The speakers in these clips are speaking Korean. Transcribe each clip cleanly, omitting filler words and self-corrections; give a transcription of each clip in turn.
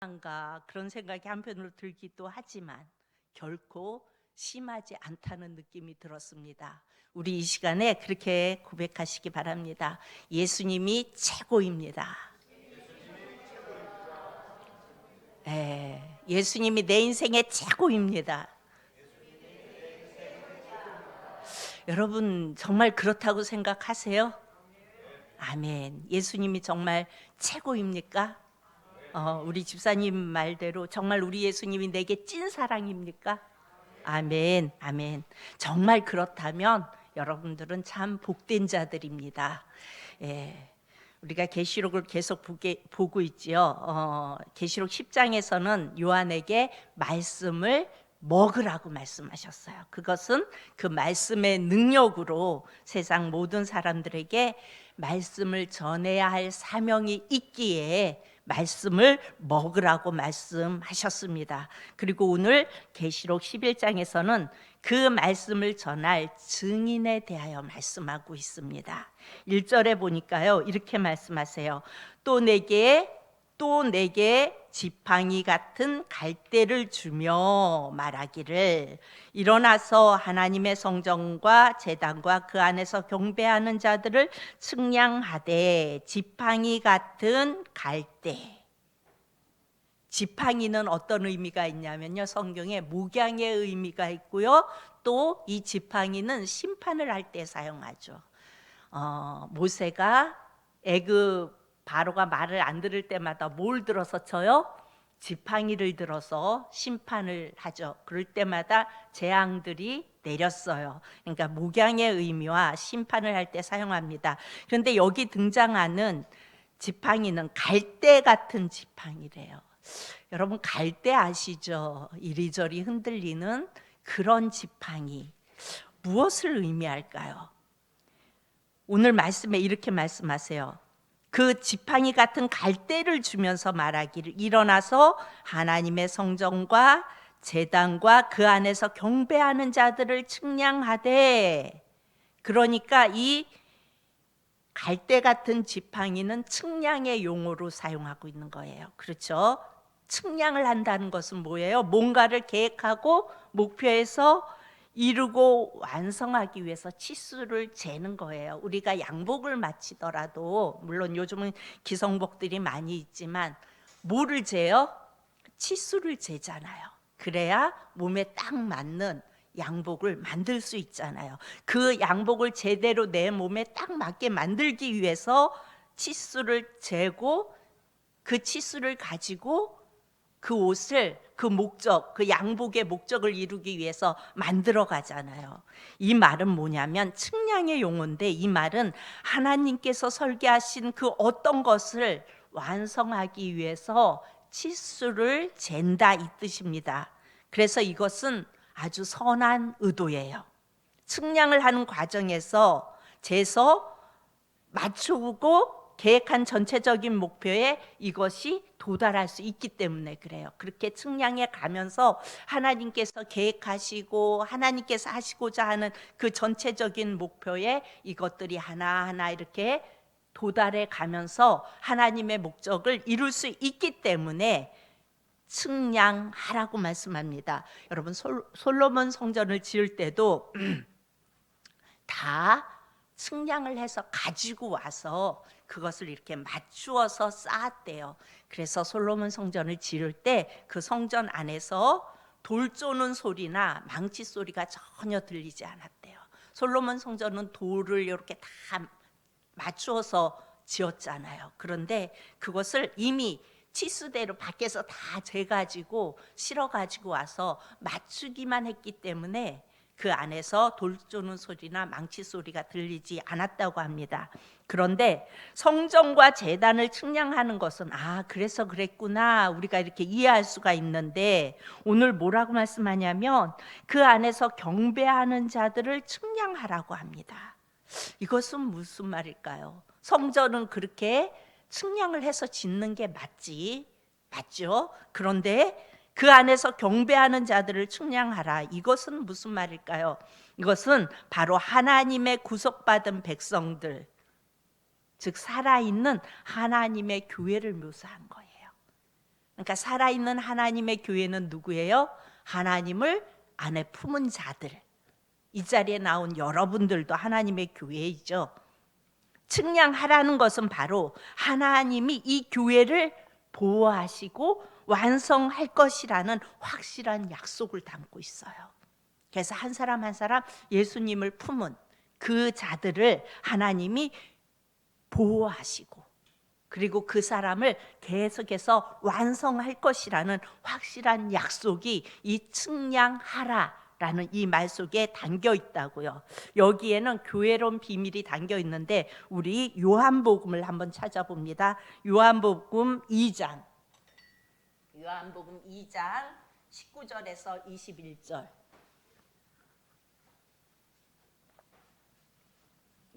한가 그런 생각이 한편으로 들기도 하지만 결코 심하지 않다는 느낌이 들었습니다. 우리 이 시간에 그렇게 고백하시기 바랍니다. 예수님이 최고입니다. 예수님이 내 인생의 최고입니다. 여러분 정말 그렇다고 생각하세요? 아멘. 예수님이 정말 최고입니까? 우리 집사님 말대로 정말 우리 예수님이 내게 찐 사랑입니까? 아멘, 아멘. 정말 그렇다면 여러분들은 참 복된 자들입니다. 예, 우리가 계시록을 계속 보고 있지요. 계시록 10장에서는 요한에게 말씀을 먹으라고 말씀하셨어요. 그것은 그 말씀의 능력으로 세상 모든 사람들에게 말씀을 전해야 할 사명이 있기에 말씀을 먹으라고 말씀하셨습니다. 그리고 오늘 계시록 11장에서는 그 말씀을 전할 증인에 대하여 말씀하고 있습니다. 1절에 보니까요, 이렇게 말씀하세요. 또 내게 지팡이 같은 갈대를 주며 말하기를 일어나서 하나님의 성전과 제단과 그 안에서 경배하는 자들을 측량하되 지팡이 같은 갈대. 지팡이는 어떤 의미가 있냐면요, 성경에 목양의 의미가 있고요, 또 이 지팡이는 심판을 할 때 사용하죠. 모세가 애굽 바로가 말을 안 들을 때마다 뭘 들어서 쳐요? 지팡이를 들어서 심판을 하죠. 그럴 때마다 재앙들이 내렸어요. 그러니까 목양의 의미와 심판을 할 때 사용합니다. 그런데 여기 등장하는 지팡이는 갈대 같은 지팡이래요. 여러분 갈대 아시죠? 이리저리 흔들리는 그런 지팡이. 무엇을 의미할까요? 오늘 말씀에 이렇게 말씀하세요. 그 지팡이 같은 갈대를 주면서 말하기를 일어나서 하나님의 성전과 제단과 그 안에서 경배하는 자들을 측량하되, 그러니까 이 갈대 같은 지팡이는 측량의 용어로 사용하고 있는 거예요. 그렇죠? 측량을 한다는 것은 뭐예요? 뭔가를 계획하고 목표해서 이루고 완성하기 위해서 치수를 재는 거예요. 우리가 양복을 마치더라도, 물론 요즘은 기성복들이 많이 있지만 뭐를 재요? 치수를 재잖아요. 그래야 몸에 딱 맞는 양복을 만들 수 있잖아요. 그 양복을 제대로 내 몸에 딱 맞게 만들기 위해서 치수를 재고 그 치수를 가지고 그 옷을, 그 목적, 그 양복의 목적을 이루기 위해서 만들어 가잖아요. 이 말은 뭐냐면 측량의 용어인데, 이 말은 하나님께서 설계하신 그 어떤 것을 완성하기 위해서 치수를 잰다 이 뜻입니다. 그래서 이것은 아주 선한 의도예요. 측량을 하는 과정에서 재서 맞추고 계획한 전체적인 목표에 이것이 도달할 수 있기 때문에 그래요. 그렇게 측량해 가면서 하나님께서 계획하시고 하나님께서 하시고자 하는 그 전체적인 목표에 이것들이 하나하나 이렇게 도달해 가면서 하나님의 목적을 이룰 수 있기 때문에 측량하라고 말씀합니다. 여러분 솔로몬 성전을 지을 때도 다 측량을 해서 가지고 와서 그것을 이렇게 맞추어서 쌓았대요. 그래서 솔로몬 성전을 지을 때 그 성전 안에서 돌 쪼는 소리나 망치 소리가 전혀 들리지 않았대요. 솔로몬 성전은 돌을 이렇게 다 맞추어서 지었잖아요. 그런데 그것을 이미 치수대로 밖에서 다 재가지고 실어가지고 와서 맞추기만 했기 때문에 그 안에서 돌 쪼는 소리나 망치 소리가 들리지 않았다고 합니다. 그런데 성전과 제단을 측량하는 것은 그래서 그랬구나, 우리가 이렇게 이해할 수가 있는데, 오늘 뭐라고 말씀하냐면 그 안에서 경배하는 자들을 측량하라고 합니다. 이것은 무슨 말일까요? 성전은 그렇게 측량을 해서 짓는 게 맞죠? 그런데 그 안에서 경배하는 자들을 측량하라. 이것은 무슨 말일까요? 이것은 바로 하나님의 구속받은 백성들, 즉 살아있는 하나님의 교회를 묘사한 거예요. 그러니까 살아있는 하나님의 교회는 누구예요? 하나님을 안에 품은 자들. 이 자리에 나온 여러분들도 하나님의 교회이죠. 측량하라는 것은 바로 하나님이 이 교회를 보호하시고 완성할 것이라는 확실한 약속을 담고 있어요. 그래서 한 사람 한 사람 예수님을 품은 그 자들을 하나님이 보호하시고, 그리고 그 사람을 계속해서 완성할 것이라는 확실한 약속이 이 측량하라라는 이 말 속에 담겨 있다고요. 여기에는 교회론 비밀이 담겨 있는데 우리 요한복음을 한번 찾아봅니다. 요한복음 2장 19절에서 21절.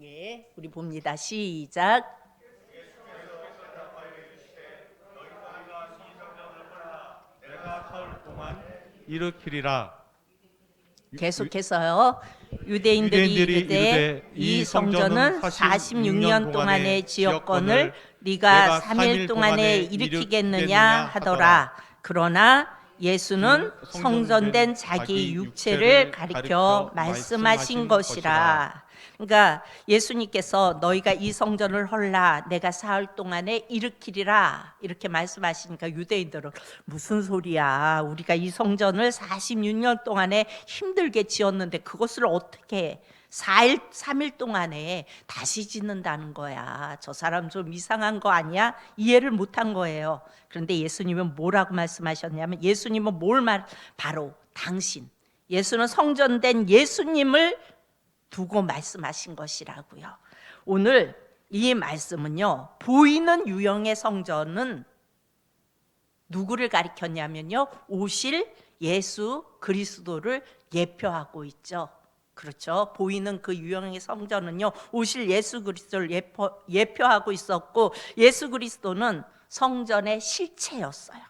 예, 우리 봅니다. 시작. 일으키리라. 계속해서요. 유대인들이 이르되 이 성전은 46년 동안의 지역권을 네가 3일 동안에 일으키겠느냐 하더라. 그러나 예수는 성전된 자기 육체를 가리켜 말씀하신 것이라. 그러니까 예수님께서 너희가 이 성전을 헐라 내가 사흘 동안에 일으키리라 이렇게 말씀하시니까 유대인들은 무슨 소리야, 우리가 이 성전을 46년 동안에 힘들게 지었는데 그것을 어떻게 3일 동안에 다시 짓는다는 거야. 저 사람 좀 이상한 거 아니야? 이해를 못한 거예요. 그런데 예수님은 뭐라고 말씀하셨냐면, 예수님은 바로 당신, 예수는 성전된 예수님을 두고 말씀하신 것이라고요. 오늘 이 말씀은요, 보이는 유형의 성전은 누구를 가리켰냐면요, 오실 예수 그리스도를 예표하고 있죠. 그렇죠. 보이는 그 유형의 성전은요, 오실 예수 그리스도를 예표하고 있었고, 예수 그리스도는 성전의 실체였어요.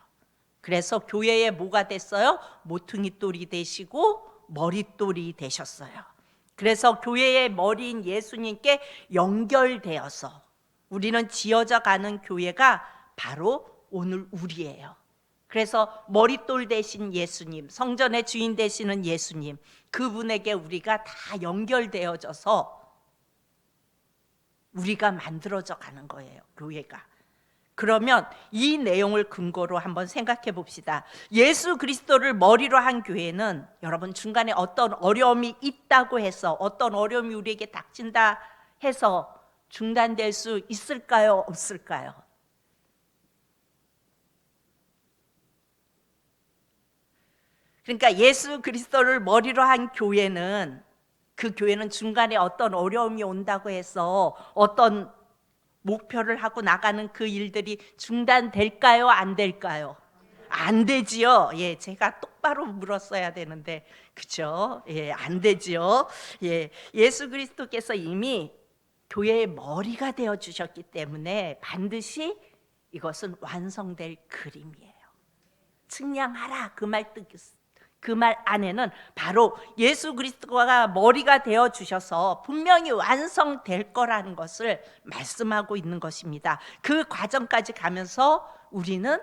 그래서 교회에 뭐가 됐어요? 모퉁이 돌이 되시고 머릿돌이 되셨어요. 그래서 교회의 머리인 예수님께 연결되어서 우리는 지어져 가는 교회가 바로 오늘 우리예요. 그래서 머릿돌 되신 예수님, 성전의 주인 되시는 예수님, 그분에게 우리가 다 연결되어져서 우리가 만들어져 가는 거예요, 교회가. 그러면 이 내용을 근거로 한번 생각해 봅시다. 예수 그리스도를 머리로 한 교회는 여러분 중간에 어떤 어려움이 있다고 해서, 어떤 어려움이 우리에게 닥친다 해서 중단될 수 있을까요? 없을까요? 그러니까 예수 그리스도를 머리로 한 교회는, 그 교회는 중간에 어떤 어려움이 온다고 해서 어떤 목표를 하고 나가는 그 일들이 중단될까요? 안 될까요? 안 되지요. 예, 제가 똑바로 물었어야 되는데, 그렇죠? 예, 안 되지요. 예, 예수 그리스도께서 이미 교회의 머리가 되어 주셨기 때문에 반드시 이것은 완성될 그림이에요. 측량하라 그 말 뜻. 그 말 안에는 바로 예수 그리스도가 머리가 되어 주셔서 분명히 완성될 거라는 것을 말씀하고 있는 것입니다. 그 과정까지 가면서 우리는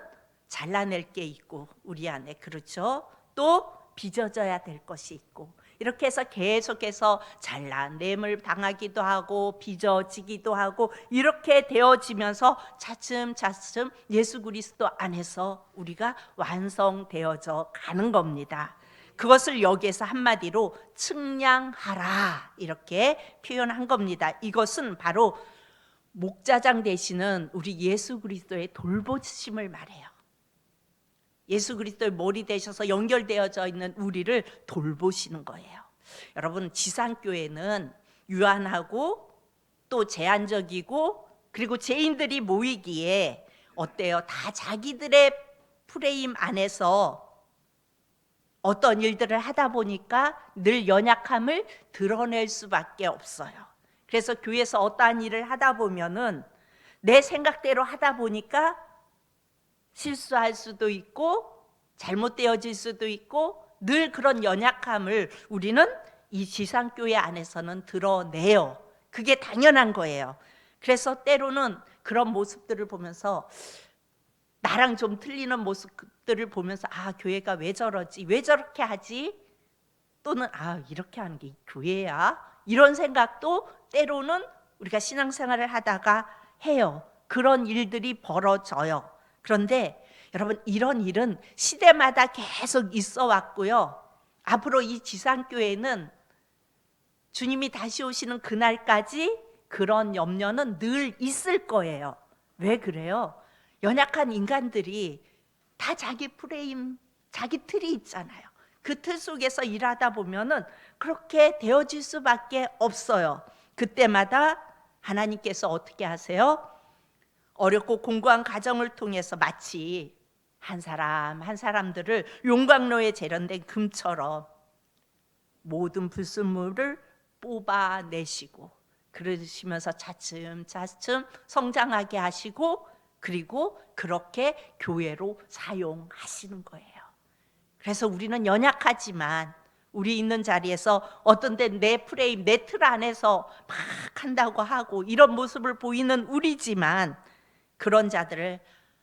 잘라낼 게 있고 우리 안에, 그렇죠? 또 빚어져야 될 것이 있고, 이렇게 해서 계속해서 잘라냄을 당하기도 하고 빚어지기도 하고, 이렇게 되어지면서 차츰차츰 예수 그리스도 안에서 우리가 완성되어져 가는 겁니다. 그것을 여기에서 한마디로 측량하라 이렇게 표현한 겁니다. 이것은 바로 목자장 되시는 우리 예수 그리스도의 돌보심을 말해요. 예수 그리스도의 머리 되셔서 연결되어져 있는 우리를 돌보시는 거예요. 여러분, 지상교회는 유한하고 또 제한적이고, 그리고 죄인들이 모이기에 어때요? 다 자기들의 프레임 안에서 어떤 일들을 하다 보니까 늘 연약함을 드러낼 수밖에 없어요. 그래서 교회에서 어떠한 일을 하다 보면은 내 생각대로 하다 보니까 실수할 수도 있고 잘못되어질 수도 있고, 늘 그런 연약함을 우리는 이 지상교회 안에서는 드러내요. 그게 당연한 거예요. 그래서 때로는 그런 모습들을 보면서 나랑 좀 틀리는 모습들을 보면서 아, 교회가 왜 저러지? 왜 저렇게 하지? 또는 아, 이렇게 하는 게 교회야? 이런 생각도 때로는 우리가 신앙생활을 하다가 해요. 그런 일들이 벌어져요. 그런데 여러분, 이런 일은 시대마다 계속 있어 왔고요. 앞으로 이 지상교회는 주님이 다시 오시는 그날까지 그런 염려는 늘 있을 거예요. 왜 그래요? 연약한 인간들이 다 자기 프레임, 자기 틀이 있잖아요. 그 틀 속에서 일하다 보면은 그렇게 되어질 수밖에 없어요. 그때마다 하나님께서 어떻게 하세요? 어렵고 공고한 과정을 통해서 마치 한 사람 한 사람들을 용광로에 재련된 금처럼 모든 불순물을 뽑아내시고 그러시면서 차츰차츰 성장하게 하시고 그리고 그렇게 교회로 사용하시는 거예요. 그래서 우리는 연약하지만 우리 있는 자리에서 어떤 때 내 프레임, 내 틀 안에서 막 한다고 하고 이런 모습을 보이는 우리지만 그런 자들을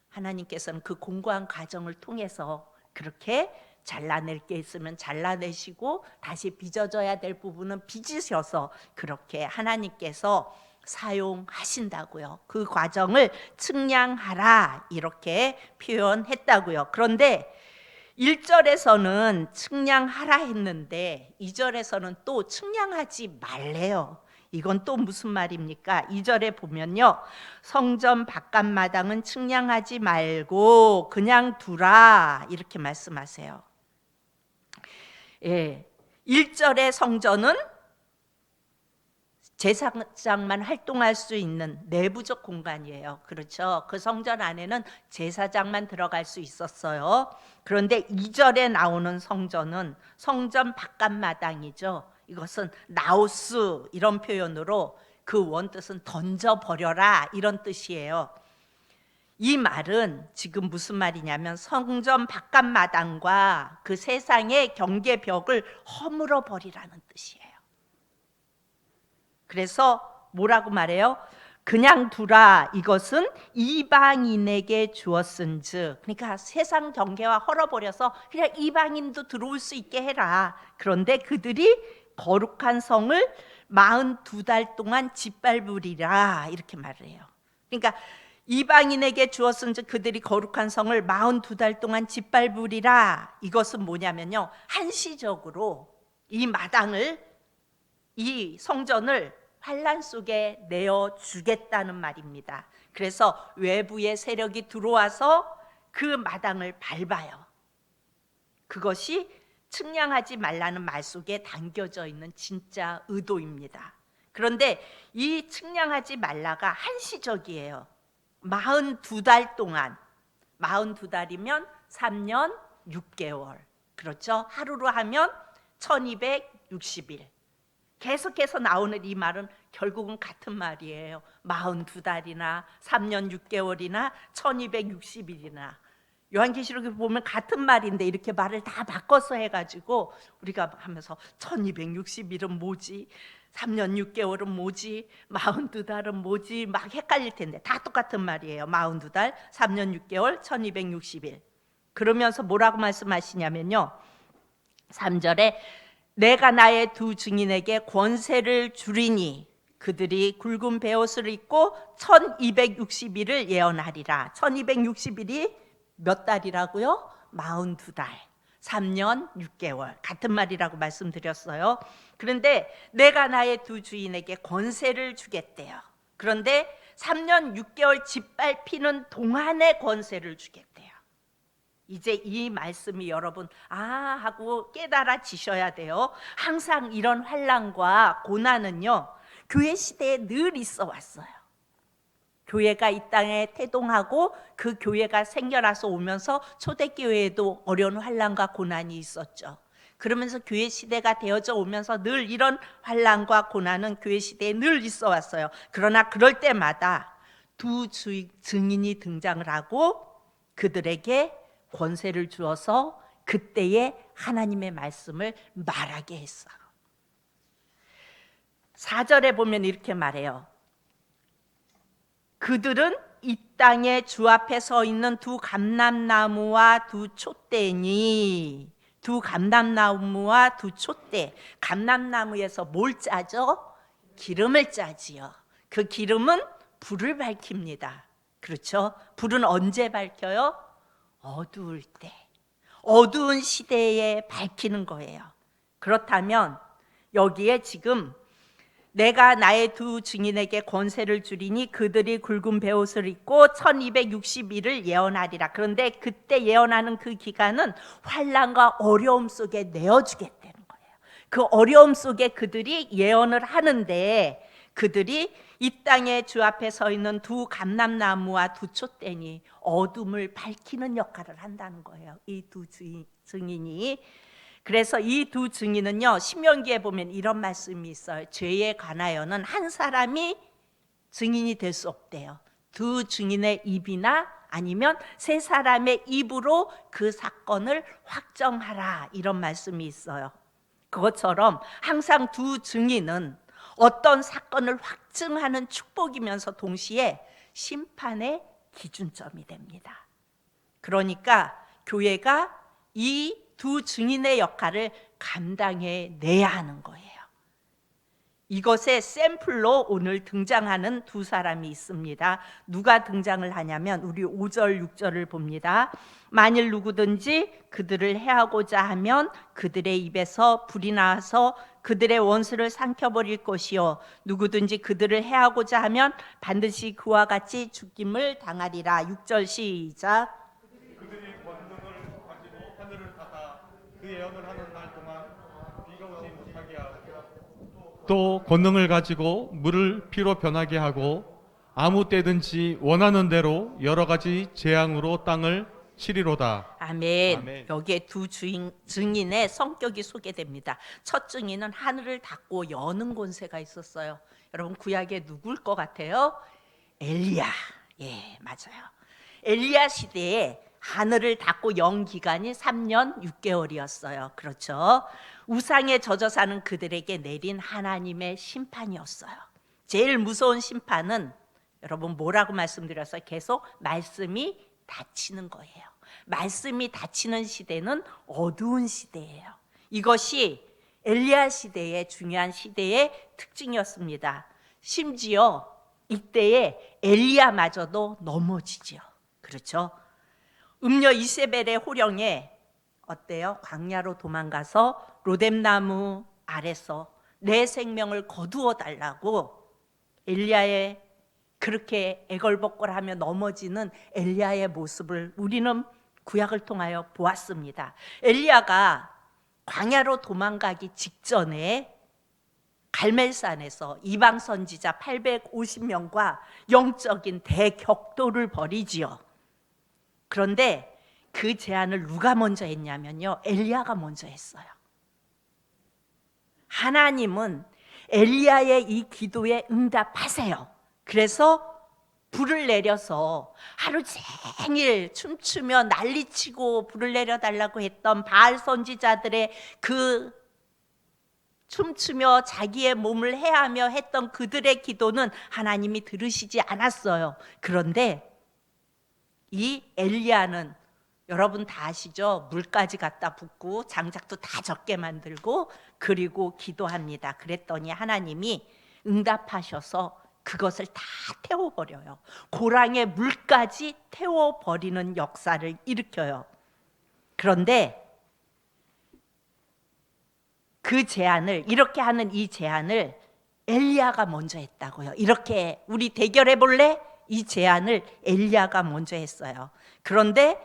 하나님께서는 그 공고한 과정을 통해서 그렇게 잘라낼 게 있으면 잘라내시고 다시 빚어져야 될 부분은 빚으셔서 그렇게 하나님께서 사용하신다고요. 그 과정을 측량하라 이렇게 표현했다고요. 그런데 1절에서는 측량하라 했는데 2절에서는 또 측량하지 말래요. 이건 또 무슨 말입니까? 2절에 보면요, 성전 바깥마당은 측량하지 말고 그냥 두라 이렇게 말씀하세요. 1절의 성전은 제사장만 활동할 수 있는 내부적 공간이에요. 그렇죠? 그 성전 안에는 제사장만 들어갈 수 있었어요. 그런데 2절에 나오는 성전은 성전 바깥마당이죠. 이것은 나우스 이런 표현으로 그 원뜻은 던져버려라 이런 뜻이에요. 이 말은 지금 무슨 말이냐면 성전 바깥마당과 그 세상의 경계벽을 허물어 버리라는 뜻이에요. 그래서 뭐라고 말해요? 그냥 두라 이것은 이방인에게 주었은즉, 그러니까 세상 경계와 헐어버려서 그냥 이방인도 들어올 수 있게 해라. 그런데 그들이 거룩한 성을 42달 동안 짓밟으리라 이렇게 말을 해요. 그러니까 이방인에게 주었은즉 그들이 거룩한 성을 42달 동안 짓밟으리라. 이것은 뭐냐면요, 한시적으로 이 마당을, 이 성전을 환란 속에 내어주겠다는 말입니다. 그래서 외부의 세력이 들어와서 그 마당을 밟아요. 그것이 측량하지 말라는 말 속에 담겨져 있는 진짜 의도입니다. 그런데 이 측량하지 말라가 한시적이에요. 42달 동안, 42달이면 3년 6개월, 그렇죠? 하루로 하면 1260일. 계속해서 나오는 이 말은 결국은 같은 말이에요. 42달이나 3년 6개월이나 1260일이나 요한계시록에 보면 같은 말인데 이렇게 말을 다 바꿔서 해가지고 우리가 하면서 1260일은 뭐지? 3년 6개월은 뭐지? 42달은 뭐지? 막 헷갈릴 텐데 다 똑같은 말이에요. 42달, 3년 6개월, 1260일. 그러면서 뭐라고 말씀하시냐면요, 3절에 내가 나의 두 증인에게 권세를 주리니 그들이 굵은 베옷을 입고 1260일을 예언하리라. 1260일이 몇 달이라고요? 42달, 3년 6개월. 같은 말이라고 말씀드렸어요. 그런데 내가 나의 두 주인에게 권세를 주겠대요. 그런데 3년 6개월 짓밟히는 동안의 권세를 주겠대요. 이제 이 말씀이 여러분 하고 깨달아지셔야 돼요. 항상 이런 환난과 고난은요, 교회 시대에 늘 있어 왔어요. 교회가 이 땅에 태동하고 그 교회가 생겨나서 오면서 초대교회에도 어려운 환난과 고난이 있었죠. 그러면서 교회 시대가 되어져 오면서 늘 이런 환난과 고난은 교회 시대에 늘 있어 왔어요. 그러나 그럴 때마다 두 증인이 등장을 하고 그들에게 권세를 주어서 그때의 하나님의 말씀을 말하게 했어요. 4절에 보면 이렇게 말해요. 그들은 이 땅에 주 앞에 서 있는 두 감람나무와 두 촛대니, 두 감람나무와 두 촛대. 감람나무에서 뭘 짜죠? 기름을 짜지요. 그 기름은 불을 밝힙니다. 그렇죠? 불은 언제 밝혀요? 어두울 때, 어두운 시대에 밝히는 거예요. 그렇다면 여기에 지금 내가 나의 두 증인에게 권세를 주리니 그들이 굵은 베옷을 입고 1260일을 예언하리라. 그런데 그때 예언하는 그 기간은 환난과 어려움 속에 내어주겠다는 거예요. 그 어려움 속에 그들이 예언을 하는데, 그들이 이 땅에 주 앞에 서 있는 두 감람나무와 두 촛대니 어둠을 밝히는 역할을 한다는 거예요. 이 두 증인이. 그래서 이 두 증인은요, 신명기에 보면 이런 말씀이 있어요. 죄에 관하여는 한 사람이 증인이 될 수 없대요. 두 증인의 입이나 아니면 세 사람의 입으로 그 사건을 확정하라, 이런 말씀이 있어요. 그것처럼 항상 두 증인은 어떤 사건을 확증하는 축복이면서 동시에 심판의 기준점이 됩니다. 그러니까 교회가 이 두 증인의 역할을 감당해내야 하는 거예요. 이것의 샘플로 오늘 등장하는 두 사람이 있습니다. 누가 등장을 하냐면 우리 5절, 6절을 봅니다. 만일 누구든지 그들을 해하고자 하면 그들의 입에서 불이 나와서 그들의 원수를 삼켜버릴 것이요, 누구든지 그들을 해하고자 하면 반드시 그와 같이 죽임을 당하리라. 6절 시작. 그들이 권능을 가지고 하늘을 닫아 그 예언을 하는 날 동안 비가 오지 못하게 하고, 또 권능을 가지고 물을 피로 변하게 하고 아무 때든지 원하는 대로 여러 가지 재앙으로 땅을 치리로다. 아멘. 아멘. 여기에 두 증인의 성격이 소개됩니다. 첫 증인은 하늘을 닫고 여는 권세가 있었어요. 여러분, 구약에 누굴 것 같아요? 엘리야. 예, 맞아요. 엘리야 시대에 하늘을 닫고 연 기간이 3년 6개월이었어요. 그렇죠? 우상에 젖어 사는 그들에게 내린 하나님의 심판이었어요. 제일 무서운 심판은, 여러분 뭐라고 말씀드렸어요? 계속 말씀이 닫히는 거예요. 말씀이 닫히는 시대는 어두운 시대예요. 이것이 엘리야 시대의 중요한 시대의 특징이었습니다. 심지어 이때에 엘리야마저도 넘어지죠. 그렇죠? 음녀 이세벨의 호령에 어때요? 광야로 도망가서 로뎀나무 아래서 내 생명을 거두어 달라고 엘리야의 그렇게 애걸복걸하며 넘어지는 엘리야의 모습을 우리는 구약을 통하여 보았습니다. 엘리야가 광야로 도망가기 직전에 갈멜산에서 이방 선지자 850명과 영적인 대격돌을 벌이지요. 그런데 그 제안을 누가 먼저 했냐면요, 엘리야가 먼저 했어요. 하나님은 엘리야의 이 기도에 응답하세요. 그래서 불을 내려서 하루 종일 춤추며 난리치고 불을 내려달라고 했던 바알 선지자들의 그 춤추며 자기의 몸을 해하며 했던 그들의 기도는 하나님이 들으시지 않았어요. 그런데 이 엘리야는 여러분 다 아시죠? 물까지 갖다 붓고 장작도 다 적게 만들고 그리고 기도합니다. 그랬더니 하나님이 응답하셔서 그것을 다 태워버려요. 고랑의 물까지 태워버리는 역사를 일으켜요. 그런데 그 제안을, 이렇게 하는 이 제안을 엘리야가 먼저 했다고요. 이렇게 우리 대결해 볼래? 이 제안을 엘리야가 먼저 했어요. 그런데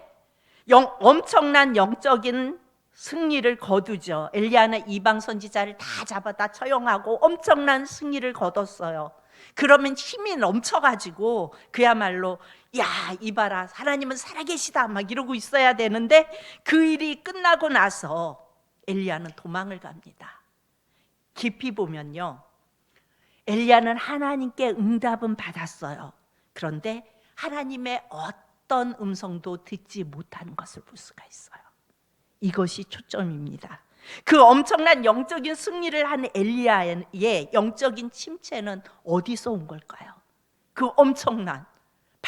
엄청난 영적인 승리를 거두죠. 엘리야는 이방 선지자를 다 잡아다 처형하고 엄청난 승리를 거뒀어요. 그러면 힘이 넘쳐가지고 그야말로 야, 이봐라, 하나님은 살아계시다 막 이러고 있어야 되는데 그 일이 끝나고 나서 엘리야는 도망을 갑니다. 깊이 보면요, 엘리야는 하나님께 응답은 받았어요. 그런데 하나님의 어떤 음성도 듣지 못하는 것을 볼 수가 있어요. 이것이 초점입니다. 그 엄청난 영적인 승리를 한 엘리야의 영적인 침체는 어디서 온 걸까요? 그 엄청난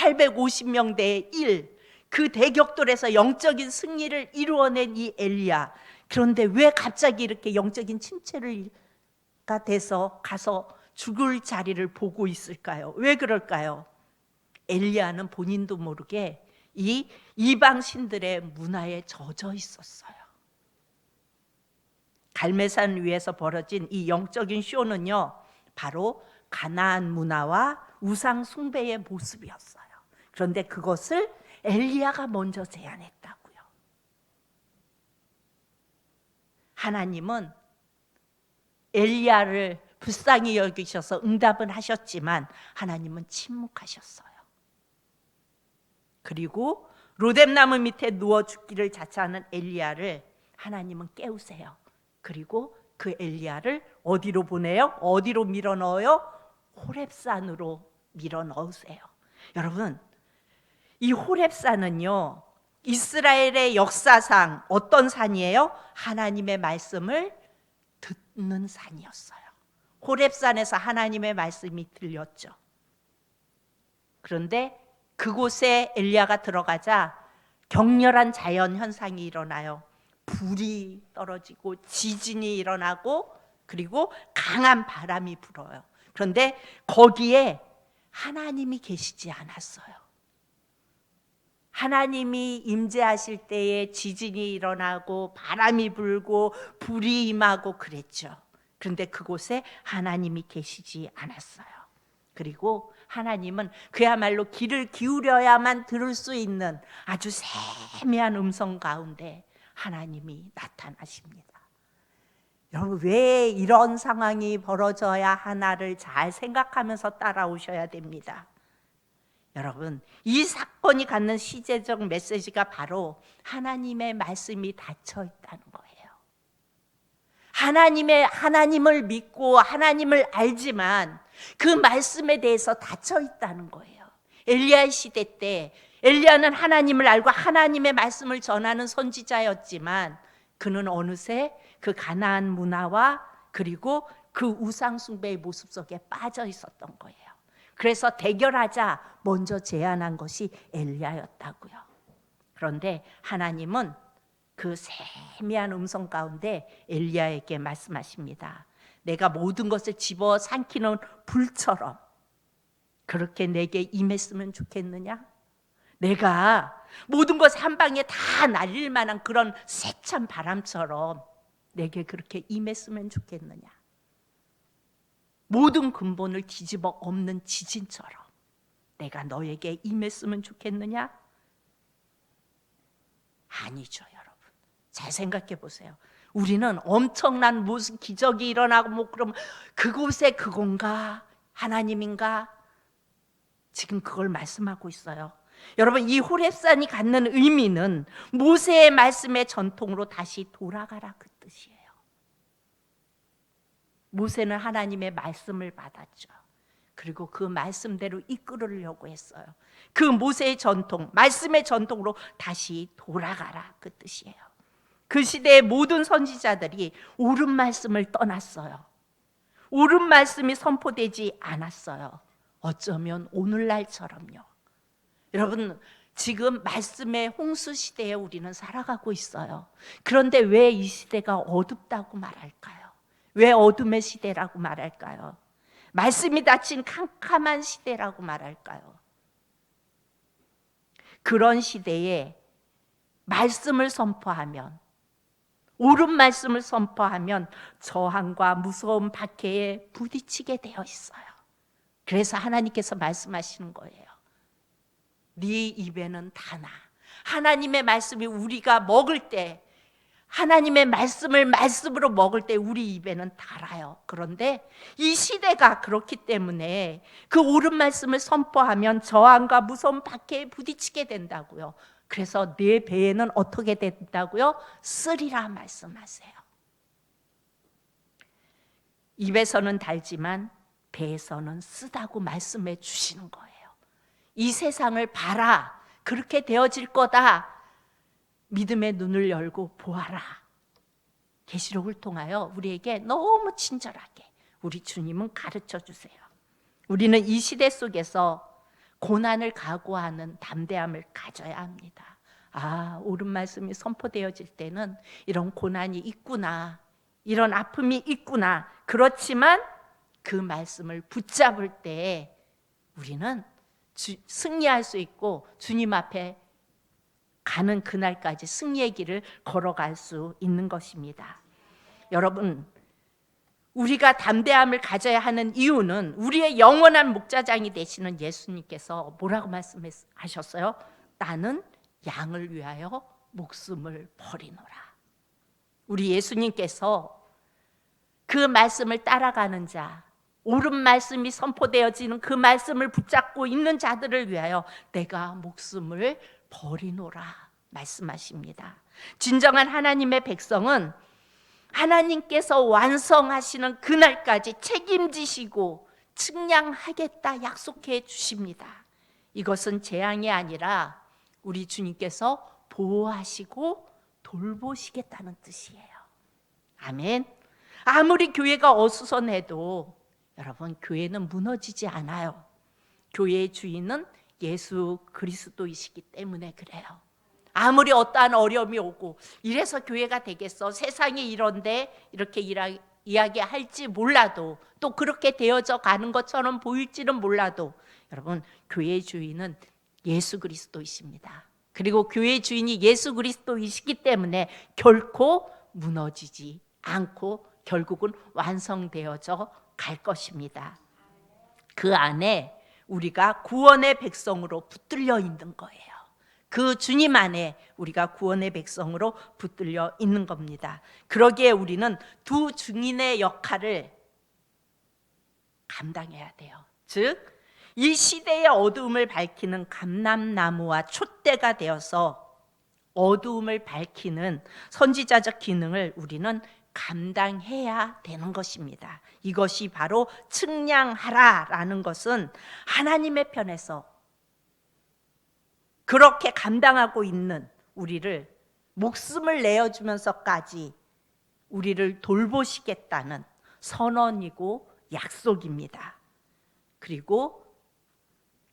850명 대 1, 그 대격돌에서 영적인 승리를 이루어낸 이 엘리야. 그런데 왜 갑자기 이렇게 영적인 침체가 돼서 가서 죽을 자리를 보고 있을까요? 왜 그럴까요? 엘리야는 본인도 모르게 이 이방 신들의 문화에 젖어 있었어요. 갈매산 위에서 벌어진 이 영적인 쇼는요, 바로 가나안 문화와 우상 숭배의 모습이었어요. 그런데 그것을 엘리야가 먼저 제안했다고요. 하나님은 엘리야를 불쌍히 여기셔서 응답은 하셨지만 하나님은 침묵하셨어요. 그리고 로뎀나무 밑에 누워 죽기를 자처하는 엘리야를 하나님은 깨우세요. 그리고 그 엘리야를 어디로 보내요? 어디로 밀어 넣어요? 호렙산으로 밀어 넣으세요. 여러분, 이 호렙산은요, 이스라엘의 역사상 어떤 산이에요? 하나님의 말씀을 듣는 산이었어요. 호렙산에서 하나님의 말씀이 들렸죠. 그런데 그곳에 엘리야가 들어가자 격렬한 자연 현상이 일어나요. 불이 떨어지고 지진이 일어나고 그리고 강한 바람이 불어요. 그런데 거기에 하나님이 계시지 않았어요. 하나님이 임재하실 때에 지진이 일어나고 바람이 불고 불이 임하고 그랬죠. 그런데 그곳에 하나님이 계시지 않았어요. 그리고 하나님은 그야말로 귀를 기울여야만 들을 수 있는 아주 세미한 음성 가운데 하나님이 나타나십니다. 여러분, 왜 이런 상황이 벌어져야 하나를 잘 생각하면서 따라오셔야 됩니다. 여러분, 이 사건이 갖는 시제적 메시지가 바로 하나님의 말씀이 닫혀 있다는 거예요. 하나님을 믿고 하나님을 알지만 그 말씀에 대해서 닫혀 있다는 거예요. 엘리야 시대 때 엘리야는 하나님을 알고 하나님의 말씀을 전하는 선지자였지만 그는 어느새 그 가나안 문화와 그리고 그 우상 숭배의 모습 속에 빠져 있었던 거예요. 그래서 대결하자 먼저 제안한 것이 엘리야였다고요. 그런데 하나님은 그 세미한 음성 가운데 엘리야에게 말씀하십니다. 내가 모든 것을 집어삼키는 불처럼 그렇게 내게 임했으면 좋겠느냐? 내가 모든 것을 한 방에 다 날릴 만한 그런 세찬 바람처럼 내게 그렇게 임했으면 좋겠느냐? 모든 근본을 뒤집어 엎는 지진처럼 내가 너에게 임했으면 좋겠느냐? 아니죠, 여러분. 잘 생각해 보세요. 우리는 엄청난 무슨 기적이 일어나고 뭐 그럼 그곳에 그건가? 하나님인가? 지금 그걸 말씀하고 있어요. 여러분, 이 호렙산이 갖는 의미는 모세의 말씀의 전통으로 다시 돌아가라 그 뜻이에요. 모세는 하나님의 말씀을 받았죠. 그리고 그 말씀대로 이끌으려고 했어요. 그 모세의 전통, 말씀의 전통으로 다시 돌아가라 그 뜻이에요. 그 시대의 모든 선지자들이 옳은 말씀을 떠났어요. 옳은 말씀이 선포되지 않았어요. 어쩌면 오늘날처럼요. 여러분, 지금 말씀의 홍수 시대에 우리는 살아가고 있어요. 그런데 왜 이 시대가 어둡다고 말할까요? 왜 어둠의 시대라고 말할까요? 말씀이 닫힌 캄캄한 시대라고 말할까요? 그런 시대에 말씀을 선포하면, 옳은 말씀을 선포하면 저항과 무서운 박해에 부딪히게 되어 있어요. 그래서 하나님께서 말씀하시는 거예요. 네 입에는 다나. 하나님의 말씀이 우리가 먹을 때, 하나님의 말씀을 말씀으로 먹을 때 우리 입에는 달아요. 그런데 이 시대가 그렇기 때문에 그 옳은 말씀을 선포하면 저항과 무서운 박해에 부딪히게 된다고요. 그래서 내 배에는 어떻게 된다고요? 쓰리라 말씀하세요. 입에서는 달지만 배에서는 쓰다고 말씀해 주시는 거예요. 이 세상을 봐라. 그렇게 되어질 거다. 믿음의 눈을 열고 보아라. 계시록을 통하여 우리에게 너무 친절하게 우리 주님은 가르쳐 주세요. 우리는 이 시대 속에서 고난을 각오하는 담대함을 가져야 합니다. 아, 옳은 말씀이 선포되어질 때는 이런 고난이 있구나, 이런 아픔이 있구나. 그렇지만 그 말씀을 붙잡을 때 우리는 승리할 수 있고 주님 앞에 가는 그날까지 승리의 길을 걸어갈 수 있는 것입니다. 여러분, 우리가 담대함을 가져야 하는 이유는 우리의 영원한 목자장이 되시는 예수님께서 뭐라고 말씀하셨어요? 나는 양을 위하여 목숨을 버리노라. 우리 예수님께서 그 말씀을 따라가는 자, 옳은 말씀이 선포되어지는 그 말씀을 붙잡고 있는 자들을 위하여 내가 목숨을 버리노라 말씀하십니다. 진정한 하나님의 백성은 하나님께서 완성하시는 그날까지 책임지시고 측량하겠다 약속해 주십니다. 이것은 재앙이 아니라 우리 주님께서 보호하시고 돌보시겠다는 뜻이에요. 아멘. 아무리 교회가 어수선해도 여러분, 교회는 무너지지 않아요. 교회의 주인은 예수 그리스도이시기 때문에 그래요. 아무리 어떠한 어려움이 오고 이래서 교회가 되겠어, 세상이 이런데 이렇게 이야기할지 몰라도, 또 그렇게 되어져 가는 것처럼 보일지는 몰라도 여러분, 교회의 주인은 예수 그리스도이십니다. 그리고 교회의 주인이 예수 그리스도이시기 때문에 결코 무너지지 않고 결국은 완성되어져 갈 것입니다. 그 안에 우리가 구원의 백성으로 붙들려 있는 거예요. 그 주님 안에 우리가 구원의 백성으로 붙들려 있는 겁니다. 그러기에 우리는 두 증인의 역할을 감당해야 돼요. 즉, 이 시대의 어두움을 밝히는 감람나무와 촛대가 되어서 어두움을 밝히는 선지자적 기능을 우리는 감당해야 되는 것입니다. 이것이 바로 측량하라라는 것은 하나님의 편에서 그렇게 감당하고 있는 우리를 목숨을 내어주면서까지 우리를 돌보시겠다는 선언이고 약속입니다. 그리고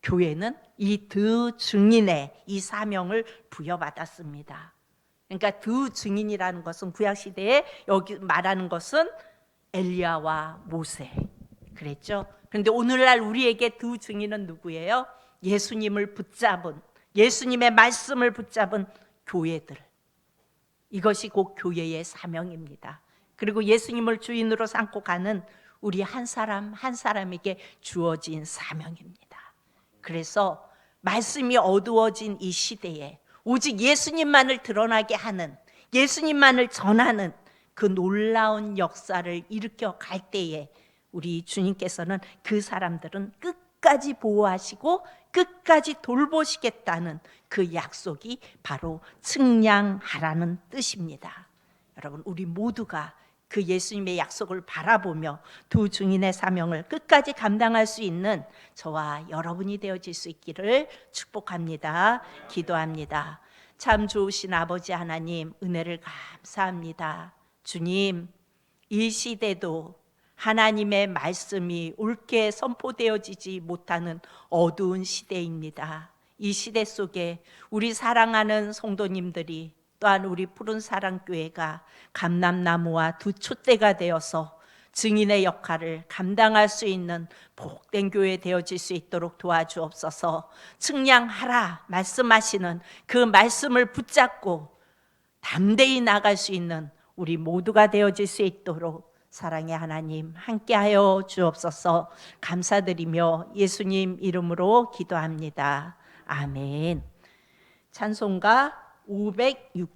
교회는 이 두 증인의 이 사명을 부여받았습니다. 그러니까 두 증인이라는 것은 구약시대에 여기 말하는 것은 엘리야와 모세 그랬죠. 그런데 오늘날 우리에게 두 증인은 누구예요? 예수님을 붙잡은, 예수님의 말씀을 붙잡은 교회들. 이것이 곧 교회의 사명입니다. 그리고 예수님을 주인으로 삼고 가는 우리 한 사람 한 사람에게 주어진 사명입니다. 그래서 말씀이 어두워진 이 시대에 오직 예수님만을 드러나게 하는, 예수님만을 전하는 그 놀라운 역사를 일으켜 갈 때에 우리 주님께서는 그 사람들은 끝까지 보호하시고 끝까지 돌보시겠다는 그 약속이 바로 측량하라는 뜻입니다. 여러분, 우리 모두가 그 예수님의 약속을 바라보며 두 증인의 사명을 끝까지 감당할 수 있는 저와 여러분이 되어질 수 있기를 축복합니다. 기도합니다. 참 좋으신 아버지 하나님, 은혜를 감사합니다. 주님, 이 시대도 하나님의 말씀이 옳게 선포되어지지 못하는 어두운 시대입니다. 이 시대 속에 우리 사랑하는 성도님들이, 또한 우리 푸른 사랑교회가 감람나무와 두 촛대가 되어서 증인의 역할을 감당할 수 있는 복된 교회 되어질 수 있도록 도와주옵소서. 측량하라 말씀하시는 그 말씀을 붙잡고 담대히 나갈 수 있는 우리 모두가 되어질 수 있도록 사랑의 하나님 함께하여 주옵소서. 감사드리며 예수님 이름으로 기도합니다. 아멘. 찬송가 506장